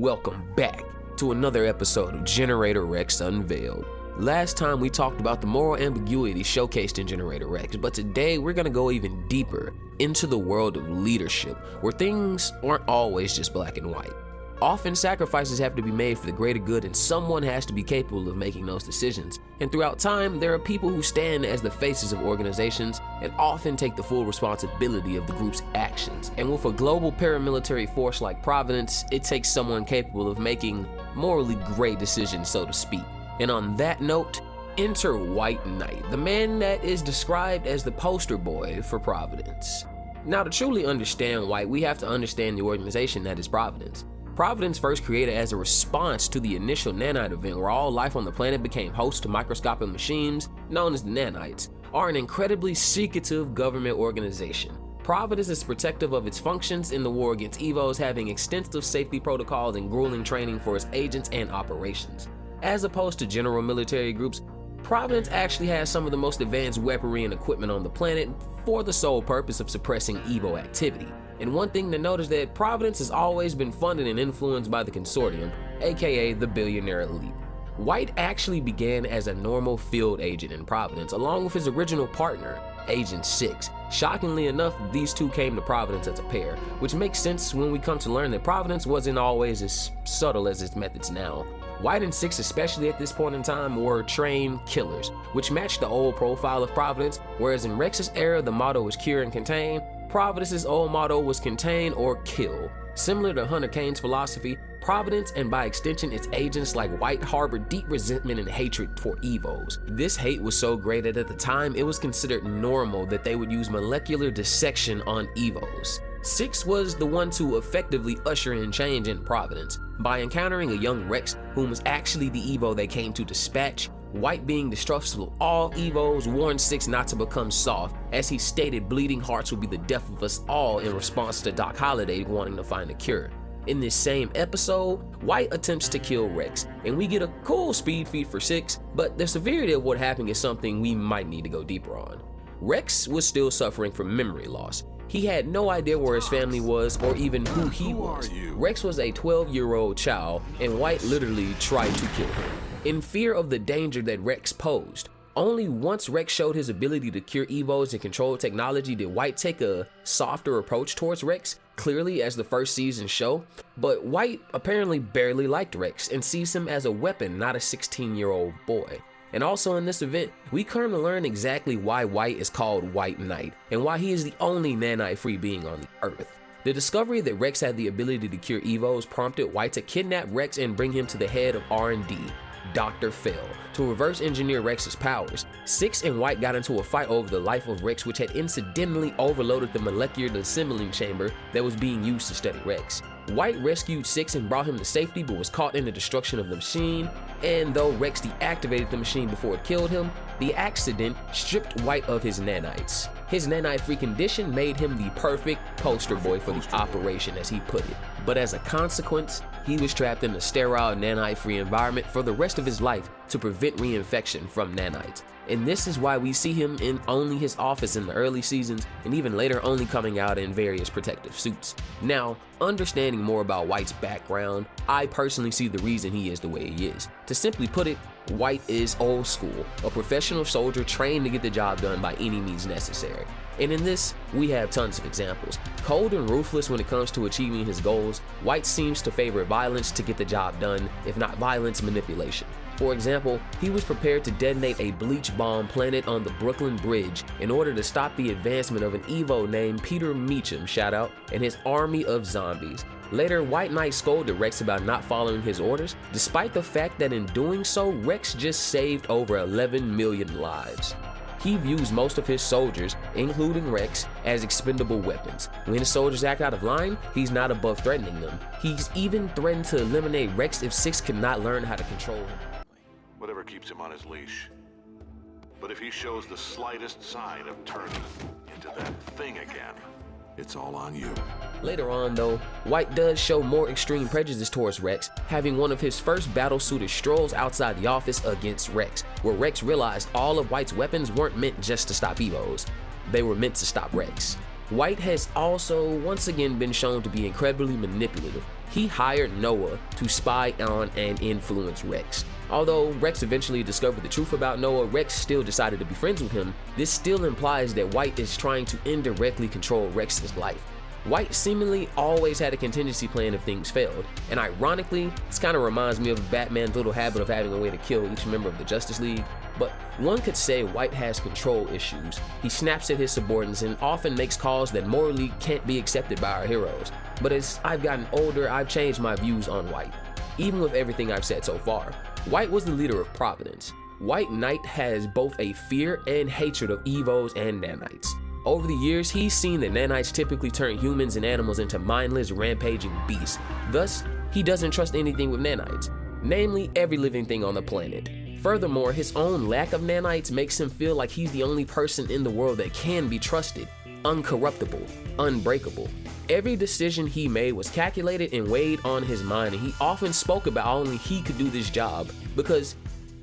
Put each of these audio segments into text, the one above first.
Welcome back to another episode of Generator Rex Unveiled. Last time we talked about the moral ambiguity showcased in Generator Rex, but today we're going to go even deeper into the world of leadership, where things aren't always just black and white. Often sacrifices have to be made for the greater good, and someone has to be capable of making those decisions. And throughout time, there are people who stand as the faces of organizations and often take the full responsibility of the group's actions. And with a global paramilitary force like Providence, it takes someone capable of making morally gray decisions, so to speak. And on that note, enter White Knight, the man that is described as the poster boy for Providence. Now, to truly understand White, we have to understand the organization that is Providence. Providence first created as a response to the initial nanite event, where all life on the planet became host to microscopic machines known as the nanites, are an incredibly secretive government organization. Providence is protective of its functions in the war against E.V.Os, having extensive safety protocols and grueling training for its agents and operations. As opposed to general military groups, Providence actually has some of the most advanced weaponry and equipment on the planet for the sole purpose of suppressing E.V.O. activity. And one thing to note is that Providence has always been funded and influenced by the consortium, aka the billionaire elite. White actually began as a normal field agent in Providence, along with his original partner, Agent 6. Shockingly enough, these two came to Providence as a pair, which makes sense when we come to learn that Providence wasn't always as subtle as its methods now. White and 6, especially at this point in time, were trained killers, which matched the old profile of Providence, whereas in Rex's era the motto was cure and contain. Providence's old motto was contain or kill. Similar to Hunter Kane's philosophy, Providence, and by extension its agents like White, harbored deep resentment and hatred for E.V.Os. This hate was so great that at the time it was considered normal that they would use molecular dissection on E.V.Os. 6 was the one to effectively usher in change in Providence. By encountering a young Rex, whom was actually the E.V.O. they came to dispatch, White, being distrustful of all E.V.Os, warned 6 not to become soft, as he stated bleeding hearts would be the death of us all, in response to Doc Holliday wanting to find a cure. In this same episode, White attempts to kill Rex, and we get a cool speed feat for 6, but the severity of what happened is something we might need to go deeper on. Rex was still suffering from memory loss. He had no idea where his family was or even who he was. Rex was a 12-year-old child, and White literally tried to kill him, in fear of the danger that Rex posed. Only once Rex showed his ability to cure E.V.Os and control technology did White take a softer approach towards Rex, clearly as the first season show. But White apparently barely liked Rex and sees him as a weapon, not a 16-year-old boy. And also in this event, we come to learn exactly why White is called White Knight, and why he is the only nanite-free being on the Earth. The discovery that Rex had the ability to cure E.V.Os prompted White to kidnap Rex and bring him to the head of R&D, Dr. Fell, to reverse engineer Rex's powers. 6 and White got into a fight over the life of Rex, which had incidentally overloaded the molecular assembling chamber that was being used to study Rex. White rescued 6 and brought him to safety, but was caught in the destruction of the machine, and though Rex deactivated the machine before it killed him, the accident stripped White of his nanites. His nanite-free condition made him the perfect poster boy for the operation, as he put it. But as a consequence, he was trapped in a sterile, nanite-free environment for the rest of his life to prevent reinfection from nanites. And this is why we see him in only his office in the early seasons, and even later only coming out in various protective suits. Now, understanding more about White's background, I personally see the reason he is the way he is. To simply put it, White is old school, a professional soldier trained to get the job done by any means necessary. And in this, we have tons of examples. Cold and ruthless when it comes to achieving his goals, White seems to favor violence to get the job done, if not violence, manipulation. For example, he was prepared to detonate a bleach bomb planted on the Brooklyn Bridge in order to stop the advancement of an E.V.O. named Peter Meacham, shout out, and his army of zombies. Later, White Knight scolded Rex about not following his orders, despite the fact that in doing so, Rex just saved over 11 million lives. He views most of his soldiers, including Rex, as expendable weapons. When his soldiers act out of line, he's not above threatening them. He's even threatened to eliminate Rex if 6 cannot learn how to control him. Whatever keeps him on his leash. But if he shows the slightest sign of turning into that thing again, it's all on you. Later on though, White does show more extreme prejudice towards Rex, having one of his first battle-suited strolls outside the office against Rex, where Rex realized all of White's weapons weren't meant just to stop E.V.Os. They were meant to stop Rex. White has also once again been shown to be incredibly manipulative. he hired Noah to spy on and influence Rex. Although Rex eventually discovered the truth about Noah, Rex still decided to be friends with him. This still implies that White is trying to indirectly control Rex's life. White seemingly always had a contingency plan if things failed, and ironically, this kind of reminds me of Batman's little habit of having a way to kill each member of the Justice League. But one could say White has control issues. He snaps at his subordinates and often makes calls that morally can't be accepted by our heroes. But as I've gotten older, I've changed my views on White. Even with everything I've said so far, White was the leader of Providence. White Knight has both a fear and hatred of E.V.Os and nanites. Over the years, he's seen that nanites typically turn humans and animals into mindless, rampaging beasts. Thus, he doesn't trust anything with nanites, namely every living thing on the planet. Furthermore, his own lack of nanites makes him feel like he's the only person in the world that can be trusted, uncorruptible, unbreakable. Every decision he made was calculated and weighed on his mind, and he often spoke about only he could do this job because,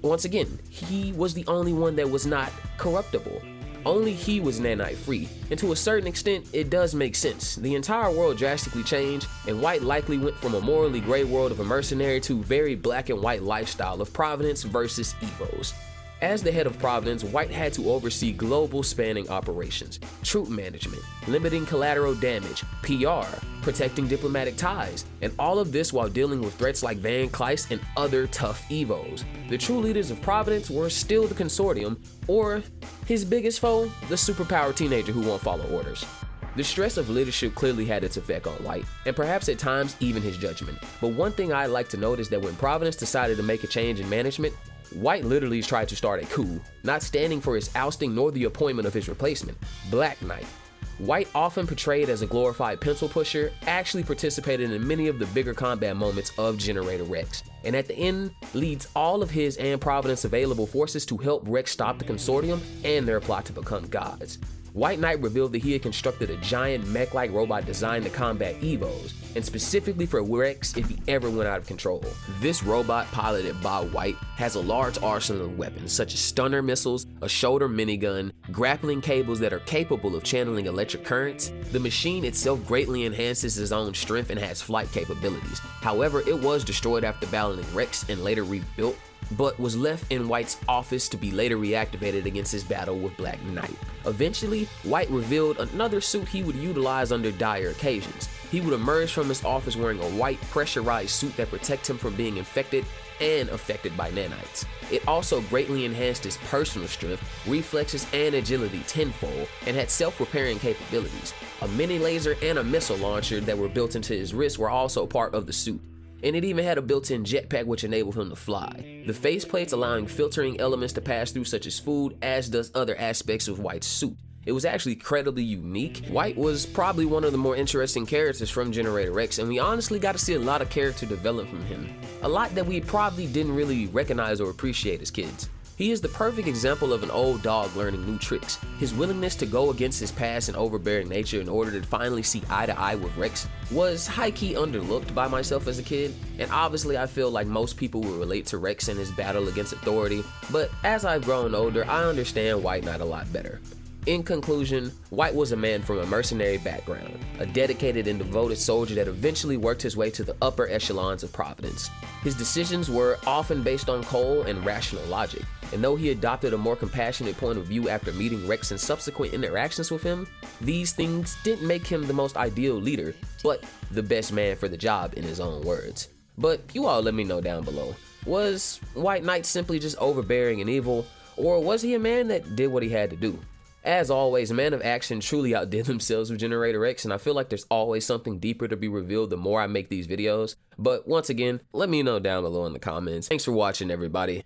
once again, he was the only one that was not corruptible. Only he was nanite free, and to a certain extent, it does make sense. The entire world drastically changed, and White likely went from a morally gray world of a mercenary to very black and white lifestyle of Providence versus E.V.Os. As the head of Providence, White had to oversee global spanning operations, troop management, limiting collateral damage, PR, protecting diplomatic ties, and all of this while dealing with threats like Van Kleist and other tough E.V.Os. The true leaders of Providence were still the Consortium, or his biggest foe, the superpowered teenager who won't follow orders. The stress of leadership clearly had its effect on White, and perhaps at times even his judgment. But one thing I like to note is that when Providence decided to make a change in management, White literally tried to start a coup, not standing for his ousting nor the appointment of his replacement, Black Knight. White, often portrayed as a glorified pencil pusher, actually participated in many of the bigger combat moments of Generator Rex, and at the end leads all of his and Providence available forces to help Rex stop the Consortium and their plot to become gods. White Knight revealed that he had constructed a giant mech-like robot designed to combat E.V.Os, and specifically for Rex if he ever went out of control. This robot, piloted by White, has a large arsenal of weapons such as stunner missiles, a shoulder minigun, grappling cables that are capable of channeling electric currents. The machine itself greatly enhances his own strength and has flight capabilities. However, it was destroyed after battling Rex and later rebuilt, but was left in White's office to be later reactivated against his battle with Black Knight. Eventually, White revealed another suit he would utilize under dire occasions. He would emerge from his office wearing a white pressurized suit that protects him from being infected and affected by nanites. It also greatly enhanced his personal strength, reflexes, and agility tenfold, and had self-repairing capabilities. A mini laser and a missile launcher that were built into his wrist were also part of the suit, and it even had a built-in jetpack which enabled him to fly. The faceplates allowing filtering elements to pass through such as food, as does other aspects of White's suit. It was actually incredibly unique. White was probably one of the more interesting characters from Generator Rex, and we honestly got to see a lot of character develop from him. A lot that we probably didn't really recognize or appreciate as kids. He is the perfect example of an old dog learning new tricks. His willingness to go against his past and overbearing nature in order to finally see eye to eye with Rex was high-key underlooked by myself as a kid, and obviously I feel like most people will relate to Rex and his battle against authority, but as I've grown older, I understand White Knight a lot better. In conclusion, White was a man from a mercenary background, a dedicated and devoted soldier that eventually worked his way to the upper echelons of Providence. His decisions were often based on cold and rational logic, and though he adopted a more compassionate point of view after meeting Rex and subsequent interactions with him, these things didn't make him the most ideal leader, but the best man for the job in his own words. But you all let me know down below. Was White Knight simply just overbearing and evil, or was he a man that did what he had to do? As always, men of action truly outdid themselves with Generator X, and I feel like there's always something deeper to be revealed the more I make these videos. But once again, let me know down below in the comments. Thanks for watching, everybody.